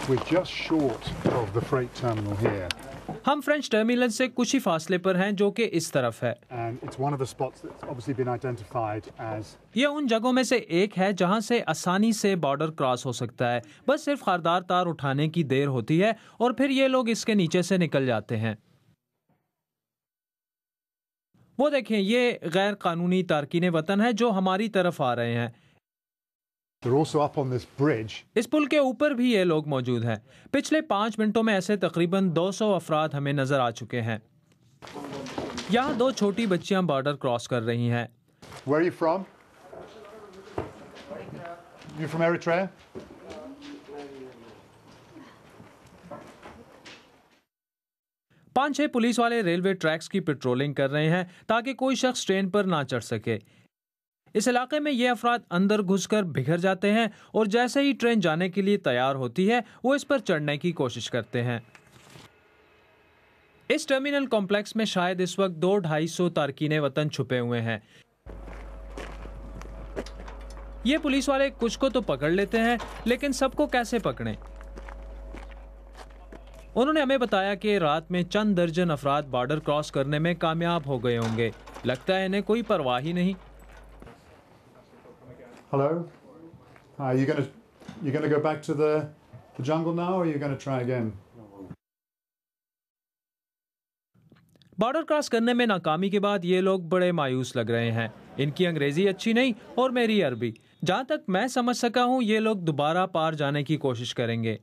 We're just short of the freight terminal here. हम French terminal से कुछ ही फासले पर हैं, जो कि इस तरफ है। And it's one of the spots that's obviously been identified as ये उन जगहों में से एक है जहां से आसानी से बॉर्डर क्रॉस हो सकता है। बस सिर्फ खारदार तार उठाने की देर होती है और फिर ये लोग इसके नीचे से निकल जाते हैं। वो देखें, ये गैर कानूनी तारकीन वतन है जो हमारी तरफ आ रहे हैं। they're also up on this bridge. इस पुल के ऊपर भी ये लोग मौजूद हैं। पिछले 5 मिनटों में ऐसे तकरीबन 200 अफराद हमें नजर आ चुके हैं। यहाँ 2 छोटी बच्चियां बॉर्डर क्रॉस कर रही हैं। Where are you from? You from Eritrea? पांच 6 पुलिस वाले रेलवे ट्रैक्स की पेट्रोलिंग कर रहे हैं ताकि कोई शख्स ट्रेन पर ना चढ़ सके। इस इलाके में ये अफराद अंदर घुसकर बिखर जाते हैं और जैसे ही ट्रेन जाने के लिए तैयार होती है वो इस पर चढ़ने की कोशिश करते हैं। इस टर्मिनल कॉम्प्लेक्स में शायद इस वक्त 200-250 तारकीने वतन छुपे हुए हैं। ये पुलिस वाले कुछ को तो पकड़ लेते हैं, लेकिन सबको कैसे पकड़ें? उन्होंने हमें बताया कि रात में चंद दर्जन अफराद बॉर्डर क्रॉस करने में कामयाब हो गए होंगे। लगता है इन्हें कोई परवाह ही नहीं। Hello. You gonna go back to the jungle now, or are you gonna try again? Border cross करने में नाकामी के बाद ये लोग बड़े मायूस लग रहे हैं। इनकी अंग्रेजी अच्छी नहीं और मेरी अरबी। जहां तक मैं समझ सका हूं, ये लोग दोबारा पार जाने की कोशिश करेंगे।